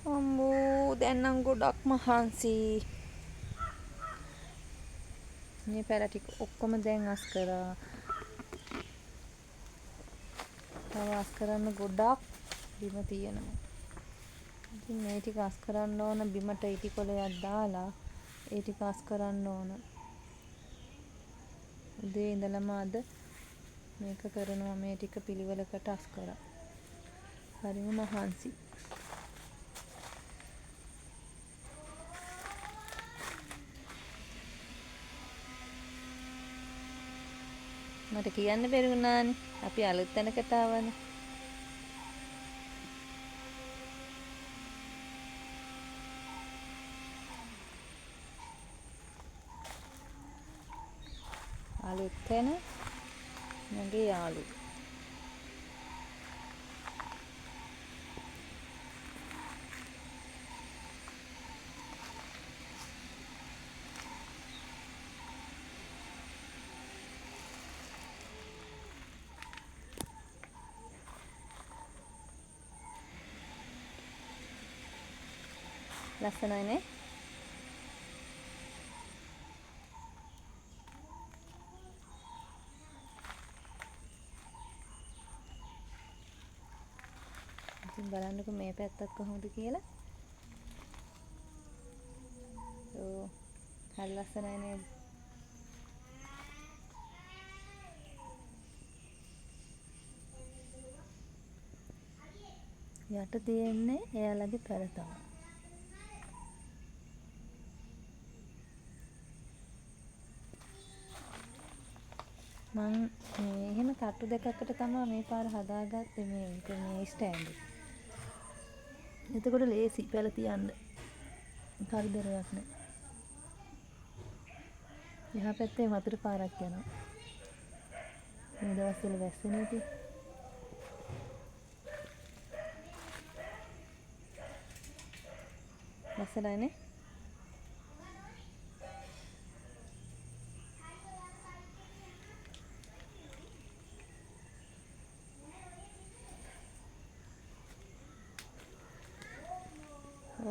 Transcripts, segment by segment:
අම්බෝ දැන් නම් ගොඩක් මහන්සි. මේ පැල ටික ඔක්කොම දැන් අස් කරා. තව අස් කරන්න ගොඩක් බිම තියෙනවා. ඉතින් මේ ටික අස් කරන්න ඕන බිමට ඉටි කොලයක් දාලා ඒ ටික අස් කරන්න ඕන. උදේ ඉඳලම අද මේක කරනවා මේ ටික පිළිවෙලකට අස් කරා. හරිම මහන්සි. මට කියන්න බැරි වුණානේ. අපි අලුත් තැනකට ආවනේ. අලුත් තැන මගේ යාළුවෝ. ලස්සනයිනේ. ඉතින් බලන්නකෝ මේ පැත්තත් කොහොමද කියලා. ඔව්. හරි ලස්සනයි නේද? යට තියෙන්නේ එයාලගේ පැල තමයි. මං එහෙම තට්ටු දෙකකට තමයි මේ පාර හදාගත්තේ මේ ස්ටෑන්ඩ් එක. එතකොට ලේසි පැල තියන්න. කරදරයක් නෑ. එහා පැත්තේ වතුර පාරක් යනවා. මේ දවස්වල වැස්සෙනේ ඉතින්. ලස්සනයිනේ.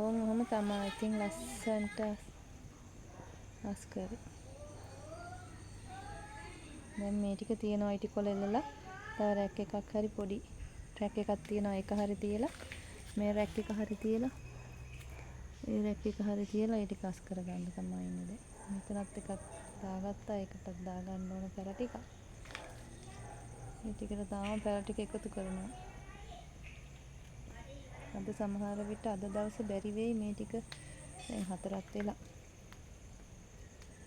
ඔහොම තමයි ඉතින් ලස්සන්ට අස් කරේ. දැන් මේ ටික තියෙනවා ඉටි කොළ එල්ලලා තව රැක් එකක් හරි පොඩි රැක් එකක් තියෙනවා ඒක හරි තියලා මේ රැක් එක හරි තියලා ඒ රැක් එක හරි තියලා ඒ ටික අස් කරගන්න තමයි ඉන්නේ දැන්. මෙතනත් එකක් දාගත්තා ඒකටත් දාගන්න ඕන පැල ටික. මේ ටිකට තාම පැල ටික එකතු කරනවා. අද සමහර විට අද දවසේ බැරි වෙයි මේ ටික දැන් 4ක් වෙලා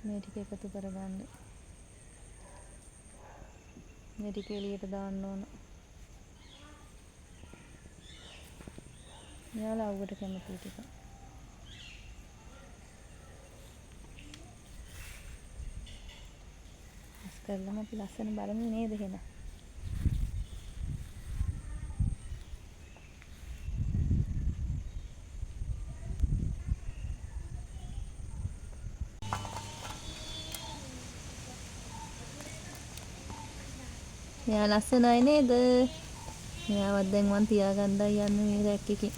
මේ ටික එකතු කරගන්න. මේ ටික එළියට දාන්න ඕන. යාළුවා අවුවට කැමති ටික. අස් කරලම අපි ලස්සන බලමු නේද එහෙනම්. මෙයා ලස්සනයි නේද? මෙයාවත් දැන් මං තියාගන්නයි යන්නේ මේ රැක් එකේ.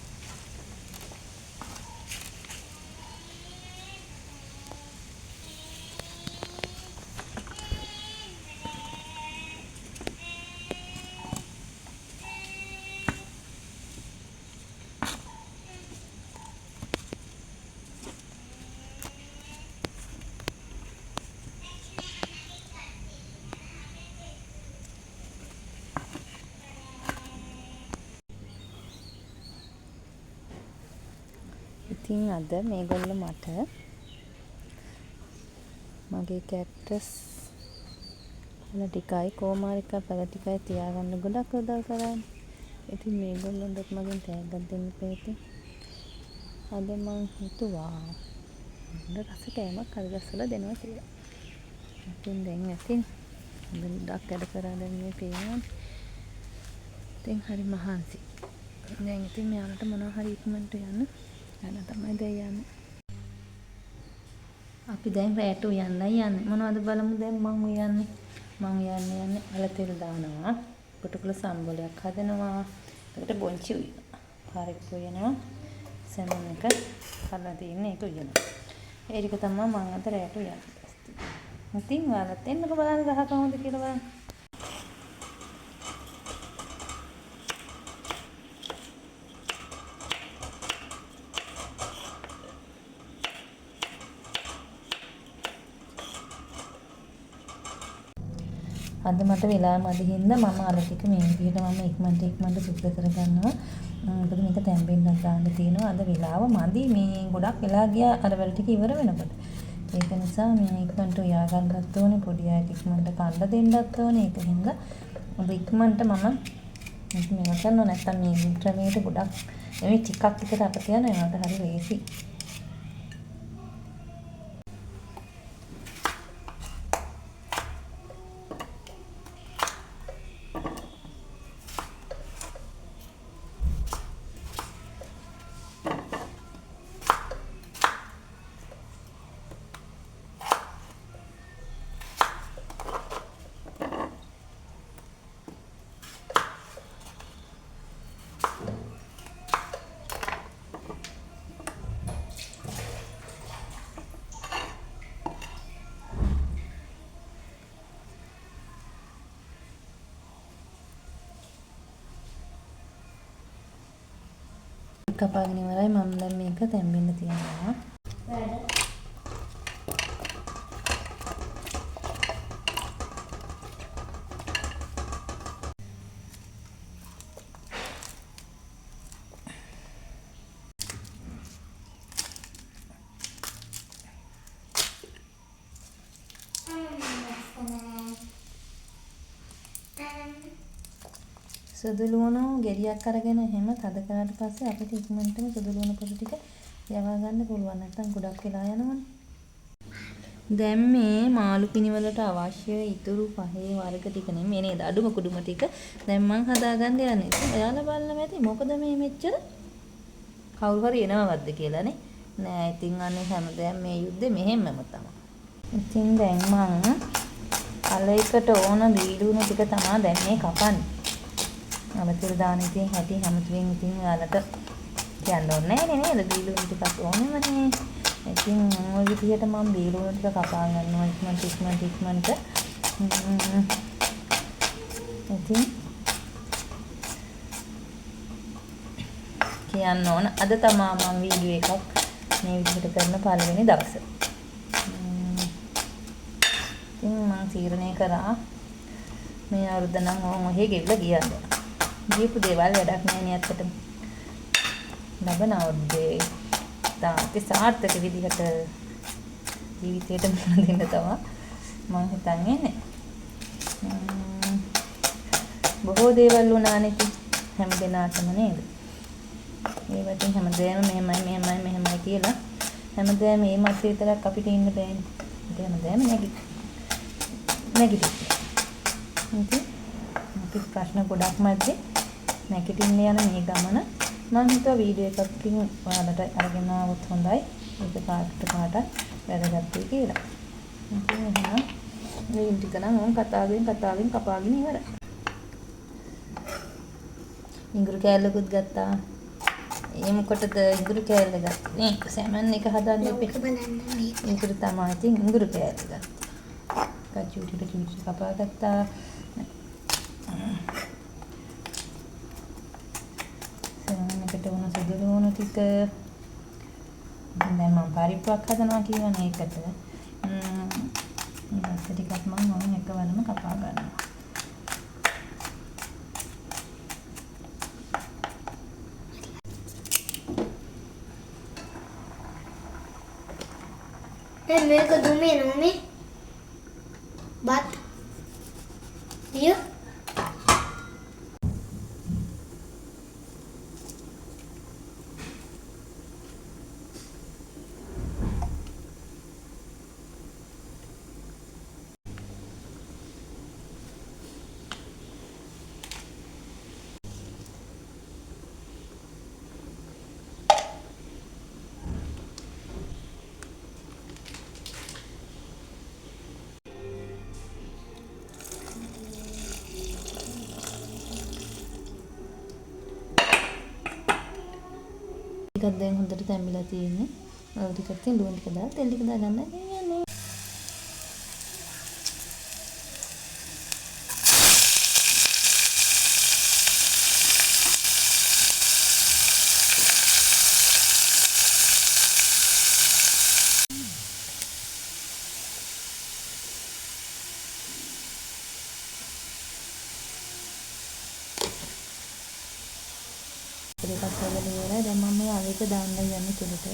ඉතින් අද මේගොල්ලෝ මට මගේ කැක්ටස් වල ටිකයි කොමාරික පැල ටිකයි තියාගන්න ගොඩක් උදව් කරන්නේ. ඉතින් මේගොල්ලන්ටත් මගෙන් තෑග්ගක් දෙන්න ඉතින්. අද මං හිතුවා හොඳ රස කෑමක් හරි ගස්සලා දෙනවා කියලා. ඉතින් දැන් ඇතින් ගොඩක් වැඩ කරා දැන් මේ පේනවා. ඉතින් හරි මහන්සි. දැන් ඉතින් මෙයාලට මොනවා හරි ඉක්මනට යන්න තමයි දැන් යන්නේ. අපි දැන් රැට උයන්නයි යන්නේ. මොනවද බලමු දැන් මං උයන්නේ. මං යන්නේ අල තෙල් දානවා. කොටකුල සම්බලයක් හදනවා. ඒකට බොන්චි උයනවා. හරියට උයනවා. සෙමන් එක කඩලා තින්නේ ඒක උයනවා. ඒ ටික තමයි මං අද රැට උයන්නේ. ඉතින් ඔයාලත් එන්නකෝ බලන්න ගහ කොහොමද කියලා බලන්න. අද මට වෙලා මදි හින්දා මම අර ටික මේ විදිහට මම ඉක්මනට සුද්ධ කරගන්නවා. මොකද මේක තැම්බෙන්නත් දාන්න තියෙනවා. අද වෙලාව මදි මේ ගොඩක් වෙලා ගියා අර වල ටික ඉවර වෙනකොට. ඒක නිසා මේ ඉක්මනට උයා ගන්නත් ඕනේ. පොඩි අයට ඉක්මනට කන්න දෙන්නත් ඕනේ. ඒක හින්දා ඔබ ඉක්මනට මම මේක කරනවා. නැත්තම් මේ ක්‍රමයට ගොඩක් මේ ටිකක් ටිකට අප තියන ඒකට හරි ලේසි. කපාගෙන ඉවරයි. මම දැන් මේක තැම්බෙන්න තියනවා. සුදු ලුණු ගෙඩියක් අරගෙන එහෙම තද කරාට පස්සේ අපිට ඉක්මනටම සුදු ලුණු පොඩි ටික යවා ගන්න පුළුවන්. නැත්නම් ගොඩක් වෙලා යනවනේ. දැන් මේ මාළු පිනිවලට අවශ්‍ය ඉතුරු පහේ වර්ග ටික නෙමෙයි නේද? අඩුම කුඩුම ටික දැන් මං හදාගන්න යන්නේ. ඉතින් ඔයාලා බලන්න ඇති මොකද මේ මෙච්චර කවුරු හරි එනවද කියලානේ. නෑ ඉතින් අනේ හැමදාම මේ යුද්ධේ මෙහෙමම තමයි. ඉතින් දැන් මං අලයකට ඕන බීලුණු ටික තමයි දැන් මේ කපන්නේ. අමතර දාන ඉතින් හැටි හැමතින් ඉතින් ඔයාලට කියන්න ඕනේ නෑ නේද? බීලුණු ටිකක් ඕනෙමනේ. ඉතින් ඔය විදිහට මම බීලුණු ටික කපා ගන්නවා ඉක්මනට. ඉතින් කියන්න ඕන අද තමයි මම වීඩියෝ එකක් මේ විදිහට කරන පළවෙනි දවසේ. ඉතින් මම තීරණය කරා මේ අවුරුද්ද නම් ඔහේ ගෙවිලා ගියද. දීපු දේවල් වැඩක් නෑ නේ ඇත්තටම. ලබන අවුරුද්දේ තාත්ති සාර්ථක විදිහට ජීවිතයට මුහුණ දෙන්න තමයි මම හිතන්නේ. බොහෝ දේවල් වුණානේ ඉතින් හැම දිනාටම නේද? ඒවට හැමදේම මෙහෙමයි කියලා හැමදේම මේ මත විතරක් අපිට ඉන්න බෑනේ. ඒක හැමදේම නැගිටින්න. ඉතින් අපි ප්‍රශ්න ගොඩක් මැද්දේ නැගිටින්න යන මේ ගමන මම හිතුවා වීඩියෝ එකකින් ඔයාලට අරගෙන ආවොත් හොඳයි. ඒක කාටට වැදගත් කියලා. ඉතින් එහෙනම් මේ ටික නම් මම කතාවෙන් කපාගෙන ඉවරයි. ඉඟුරු කෑල්ලකුත් ගත්තා. ඒ මොකටද ඉඟුරු කෑල්ල ගත්තේ? මේක සැමන් එක හදන්න ඉපේ. ඉඟුරු තමයි ඉතින් ඉඟුරු කෑල්ල ගත්තා. කචුටි කපා ගත්තා. සැමන්කට උන සුදු ලුණු ටික. දැන් මම පරිප්පුවක් හදනවා කියවනේ ඒකට. මේ ටිකක් මම එකවරම කපා ගන්නවා. මේක දුමේ නෝනේ But here ටිකක් දැන් හොඳට තැම්බිලා තියෙන්නේ. ඔය ටිකක් තියෙන ලුණු ටික දාලා තෙල් ටික දාගන්න කියන්නේ. ඒකත් වල ඉවරයි. දැන් මම මේ අලෙක දාන්න යන්නේ තුලට.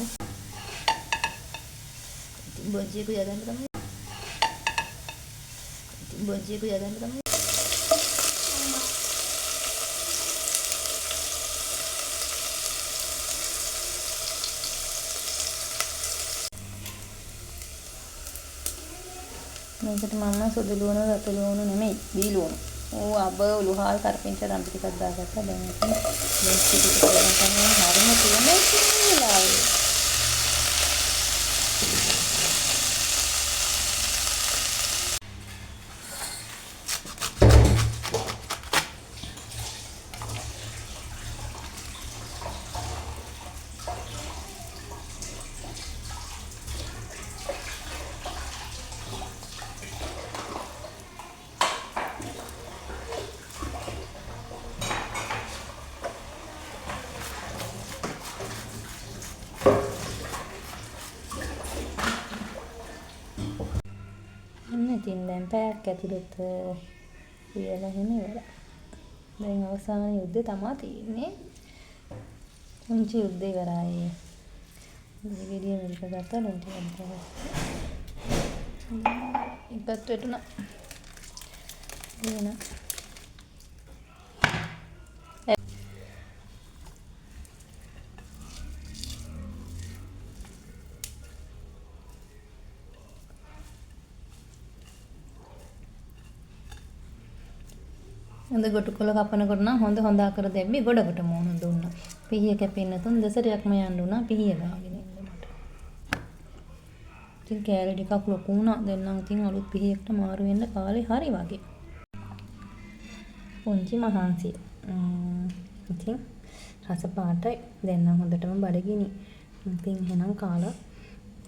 ඉතින් බොජ්ජියක යදන්න තමයි. මේකට මම සුදු ලුණු රතු ලුණු නෙමෙයි බී ලුණු. ඕ අබ උළුහාල් කරපිංච රම්පි ටිකක් දාගත්තා. දැන් ඉතින් මේක ටික කරගෙන හරිම තියෙන්නේ කියලා. ඉතින් දැන් පැයක් ඇතුළත කියලා එහෙම ඉවරයි. දැන් අවසාන යුද්ධය තමයි තියෙන්නේ. පුංචි යුද්ධය ඉවරයි. මේ වීඩියෝ මේක ගත්තා නම් ටිකක් ඉපත් වෙටුණා. එන හොඳ ගොටුකොළ කපනකොට නම් හොඳ ආකාර දෙම්මි ගොඩකට මෝන දුන්නා. පිහිය කැපෙන්න තුන් දෙසරයක්ම යන්න උනා පිහිය ගාගෙන ඉන්න මට. ඉතින් කෑලි ටිකක් ලොකු වුණා. දැන් නම් ඉතින් අලුත් පිහියකට මාරු වෙන්න කාලේ හරි වගේ. පුංචි මහන්සිය. ඉතින් රස පාටයි. දැන් නම් හොඳටම බඩගිනි. ඉතින් එහෙනම් කාලා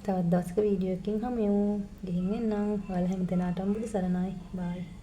තවත් දවසක වීඩියෝ එකකින් හමු. ගිහින් එන්නම්. ඔයාලා හැමදෙනාටම බුදු සරණයි. බයි.